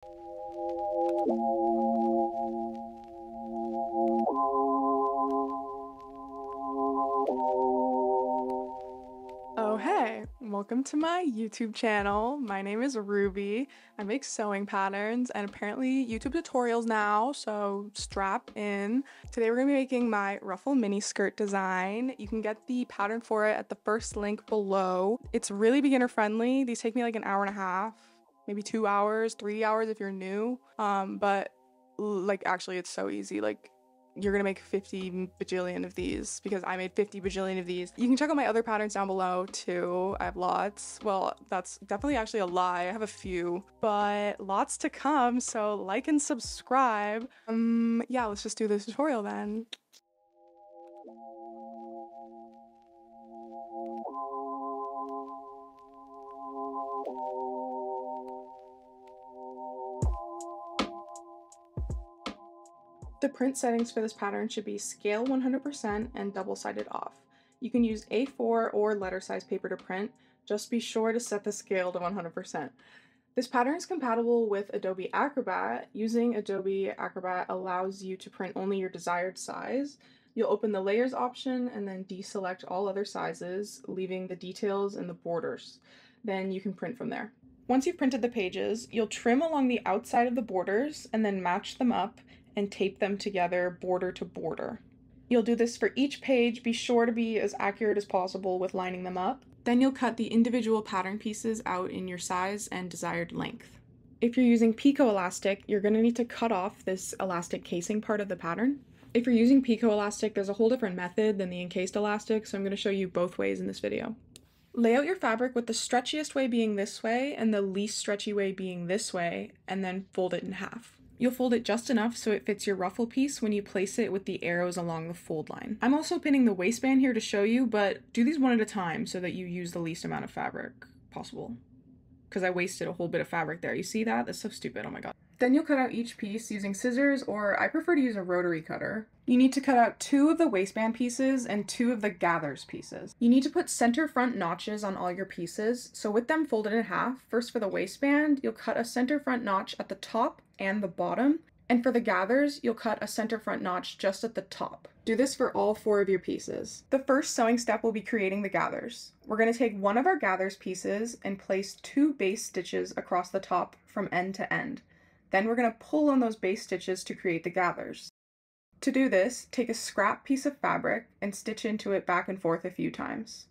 Oh hey, welcome to my YouTube channel. My name is Ruby. I make sewing patterns and apparently YouTube tutorials now, so strap in. Today we're gonna be making my ruffle mini skirt design. You can get the pattern for it at the first link below. It's really beginner friendly. These take me like an hour and a half, maybe 2 hours, 3 hours if you're new. But like actually it's so easy. Like you're gonna make 50 bajillion of these because I made 50 bajillion of these. You can check out my other patterns down below too. I have lots. Well, that's definitely actually a lie. I have a few, but lots to come. So like and subscribe. Yeah, let's just do this tutorial then. The print settings for this pattern should be scale 100% and double-sided off. You can use A4 or letter size paper to print, just be sure to set the scale to 100%. This pattern is compatible with Adobe Acrobat. Using Adobe Acrobat allows you to print only your desired size. You'll open the layers option and then deselect all other sizes, leaving the details and the borders. Then you can print from there. Once you've printed the pages, you'll trim along the outside of the borders and then match them up and tape them together border to border. You'll do this for each page. Be sure to be as accurate as possible with lining them up. Then you'll cut the individual pattern pieces out in your size and desired length. If you're using Picot elastic, you're going to need to cut off this elastic casing part of the pattern. If you're using Picot elastic, there's a whole different method than the encased elastic, so I'm going to show you both ways in this video. Lay out your fabric with the stretchiest way being this way and the least stretchy way being this way, and then fold it in half. You'll fold it just enough so it fits your ruffle piece when you place it with the arrows along the fold line. I'm also pinning the waistband here to show you, but do these one at a time so that you use the least amount of fabric possible. Because I wasted a whole bit of fabric there. You see that? That's so stupid, oh my god. Then you'll cut out each piece using scissors, or I prefer to use a rotary cutter. You need to cut out 2 of the waistband pieces and 2 of the gathers pieces. You need to put center front notches on all your pieces, so with them folded in half, first for the waistband, you'll cut a center front notch at the top and the bottom, and for the gathers, you'll cut a center front notch just at the top. Do this for all 4 of your pieces. The first sewing step will be creating the gathers. We're going to take one of our gathers pieces and place 2 base stitches across the top from end to end. Then we're going to pull on those base stitches to create the gathers. To do this, take a scrap piece of fabric and stitch into it back and forth a few times.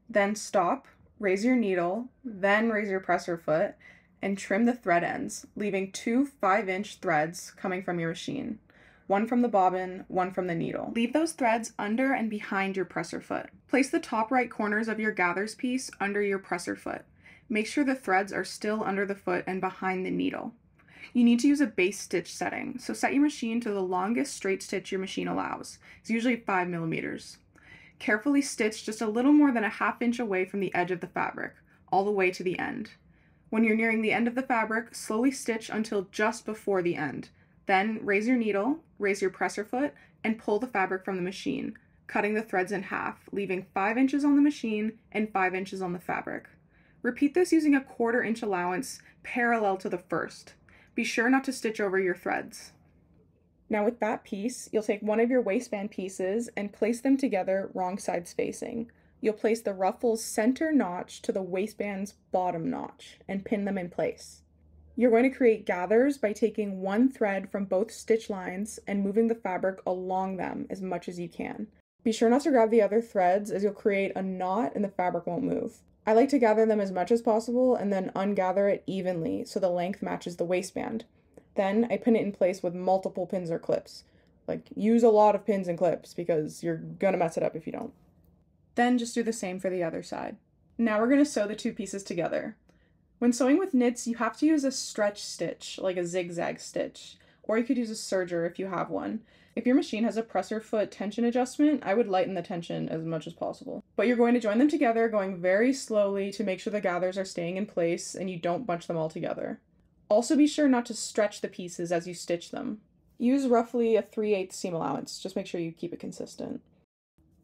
Then stop, raise your needle, then raise your presser foot, and trim the thread ends, leaving 2 5-inch threads coming from your machine. One from the bobbin, one from the needle. Leave those threads under and behind your presser foot. Place the top right corners of your gathers piece under your presser foot. Make sure the threads are still under the foot and behind the needle. You need to use a base stitch setting, so set your machine to the longest straight stitch your machine allows. It's usually 5 millimeters. Carefully stitch just a little more than a 1/2 inch away from the edge of the fabric, all the way to the end. When you're nearing the end of the fabric, slowly stitch until just before the end. Then raise your needle, raise your presser foot, and pull the fabric from the machine, cutting the threads in half, leaving 5 inches on the machine and 5 inches on the fabric. Repeat this using a 1/4 inch allowance parallel to the first. Be sure not to stitch over your threads. Now with that piece, you'll take one of your waistband pieces and place them together wrong sides facing. You'll place the ruffle's center notch to the waistband's bottom notch and pin them in place. You're going to create gathers by taking one thread from both stitch lines and moving the fabric along them as much as you can. Be sure not to grab the other threads as you'll create a knot and the fabric won't move. I like to gather them as much as possible and then ungather it evenly so the length matches the waistband. Then I pin it in place with multiple pins or clips. Like, use a lot of pins and clips because you're gonna mess it up if you don't. Then just do the same for the other side. Now we're gonna sew the 2 pieces together. When sewing with knits, you have to use a stretch stitch, like a zigzag stitch, or you could use a serger if you have one. If your machine has a presser foot tension adjustment, I would lighten the tension as much as possible. But you're going to join them together, going very slowly to make sure the gathers are staying in place and you don't bunch them all together. Also be sure not to stretch the pieces as you stitch them. Use roughly a 3/8 seam allowance, just make sure you keep it consistent.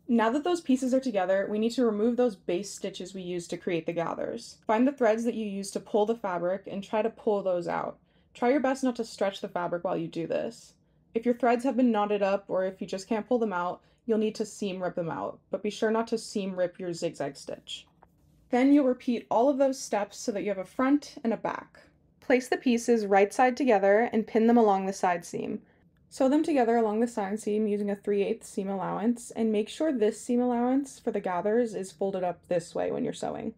Now that those pieces are together, we need to remove those base stitches we used to create the gathers. Find the threads that you used to pull the fabric and try to pull those out. Try your best not to stretch the fabric while you do this. If your threads have been knotted up or if you just can't pull them out, you'll need to seam rip them out, but be sure not to seam rip your zigzag stitch. Then you'll repeat all of those steps so that you have a front and a back. Place the pieces right side together and pin them along the side seam. Sew them together along the side seam using a 3/8 seam allowance, and make sure this seam allowance for the gathers is folded up this way when you're sewing.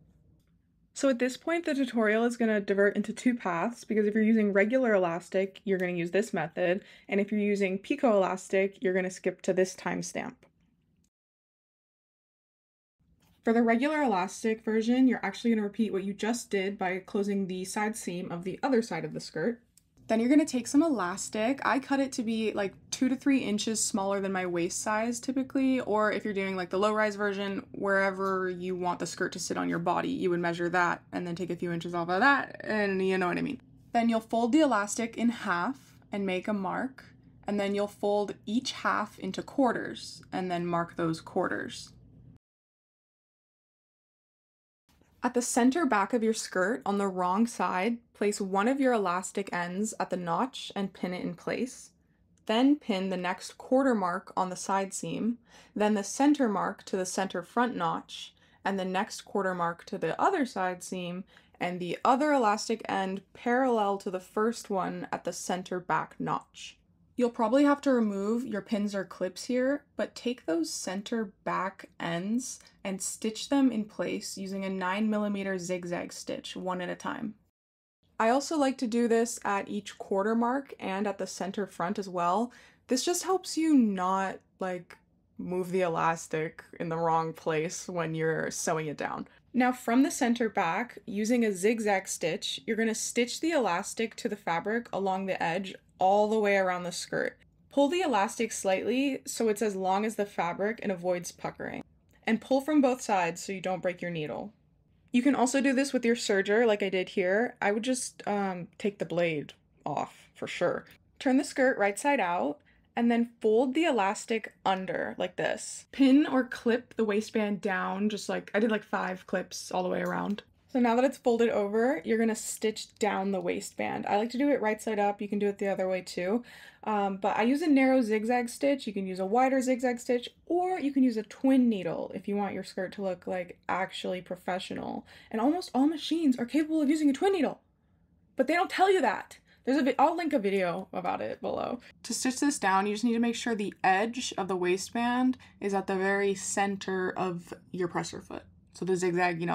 So at this point, the tutorial is going to divert into two paths, because if you're using regular elastic, you're going to use this method, and if you're using Picot elastic, you're going to skip to this timestamp. For the regular elastic version, you're actually going to repeat what you just did by closing the side seam of the other side of the skirt. Then you're going to take some elastic. I cut it to be like 2 to 3 inches smaller than my waist size typically, or if you're doing like the low-rise version, wherever you want the skirt to sit on your body, you would measure that and then take a few inches off of that, and you know what I mean. Then you'll fold the elastic in half and make a mark, and then you'll fold each half into quarters and then mark those quarters. At the center back of your skirt, on the wrong side, place one of your elastic ends at the notch and pin it in place. Then pin the next quarter mark on the side seam, then the center mark to the center front notch, and the next quarter mark to the other side seam, and the other elastic end parallel to the first one at the center back notch. You'll probably have to remove your pins or clips here, but take those center back ends and stitch them in place using a 9mm zigzag stitch, one at a time. I also like to do this at each quarter mark and at the center front as well. This just helps you not move the elastic in the wrong place when you're sewing it down. Now from the center back, using a zigzag stitch, you're going to stitch the elastic to the fabric along the edge all the way around the skirt. Pull the elastic slightly so it's as long as the fabric and avoids puckering. And pull from both sides so you don't break your needle. You can also do this with your serger like I did here. I would just take the blade off for sure. Turn the skirt right side out and then fold the elastic under like this. Pin or clip the waistband down, just like I did 5 clips all the way around. So now that it's folded over, you're gonna stitch down the waistband. I like to do it right side up. You can do it the other way too. But I use a narrow zigzag stitch. You can use a wider zigzag stitch, or you can use a twin needle if you want your skirt to look like actually professional. And almost all machines are capable of using a twin needle, but they don't tell you that. I'll link a video about it below. To stitch this down, you just need to make sure the edge of the waistband is at the very center of your presser foot. So the zigzag,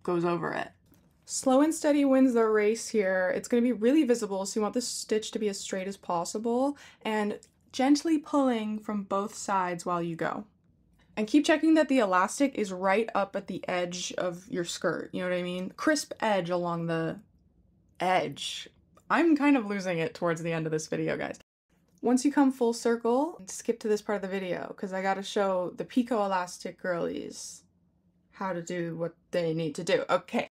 goes over it. Slow and steady wins the race here. It's going to be really visible, so you want the stitch to be as straight as possible, and gently pulling from both sides while you go. And keep checking that the elastic is right up at the edge of your skirt, you know what I mean? Crisp edge along the edge. I'm kind of losing it towards the end of this video, guys. Once you come full circle, skip to this part of the video, because I gotta show the Picot elastic girlies how to do what they need to do. Okay.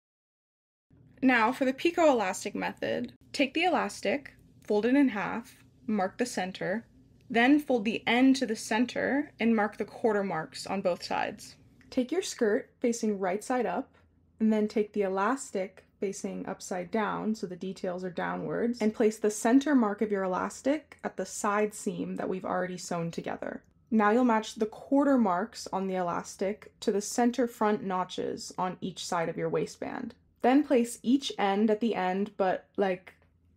Now for the Picot elastic method, take the elastic, fold it in half, mark the center, then fold the end to the center and mark the quarter marks on both sides. Take your skirt facing right side up, and then take the elastic facing upside down so the details are downwards, and place the center mark of your elastic at the side seam that we've already sewn together. Now you'll match the quarter marks on the elastic to the center front notches on each side of your waistband. Then place each end at the end, but like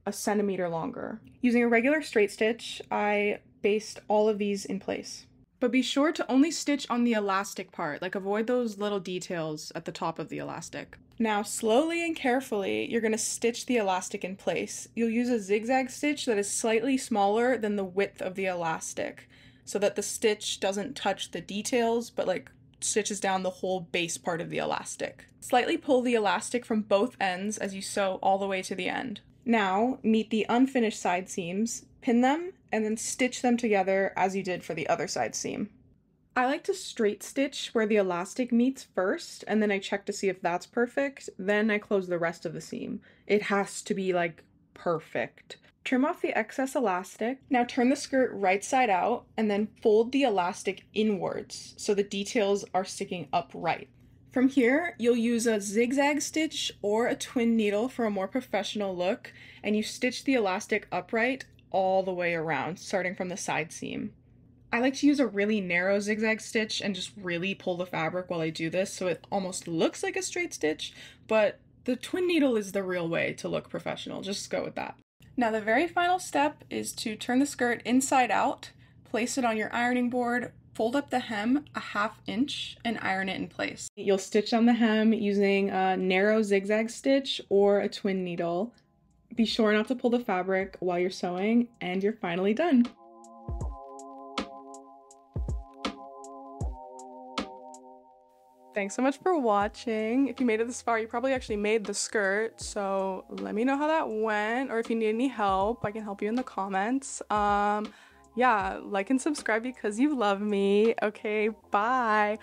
a centimeter longer. Using a regular straight stitch, I basted all of these in place. But be sure to only stitch on the elastic part, avoid those little details at the top of the elastic. Now slowly and carefully, you're going to stitch the elastic in place. You'll use a zigzag stitch that is slightly smaller than the width of the elastic, so that the stitch doesn't touch the details, but stitches down the whole base part of the elastic. Slightly pull the elastic from both ends as you sew all the way to the end. Now, meet the unfinished side seams, pin them, and then stitch them together as you did for the other side seam. I like to straight stitch where the elastic meets first, and then I check to see if that's perfect, then I close the rest of the seam. It has to be perfect. Trim off the excess elastic. Now turn the skirt right side out and then fold the elastic inwards so the details are sticking upright. From here, you'll use a zigzag stitch or a twin needle for a more professional look, and you stitch the elastic upright all the way around, starting from the side seam. I like to use a really narrow zigzag stitch and just really pull the fabric while I do this so it almost looks like a straight stitch, but the twin needle is the real way to look professional. Just go with that. Now the very final step is to turn the skirt inside out, place it on your ironing board, fold up the hem a 1/2 inch, and iron it in place. You'll stitch on the hem using a narrow zigzag stitch or a twin needle. Be sure not to pull the fabric while you're sewing, and you're finally done. Thanks so much for watching. If you made it this far, you probably actually made the skirt, so let me know how that went, or if you need any help, I can help you in the comments. Yeah, like and subscribe because you love me. Okay, bye.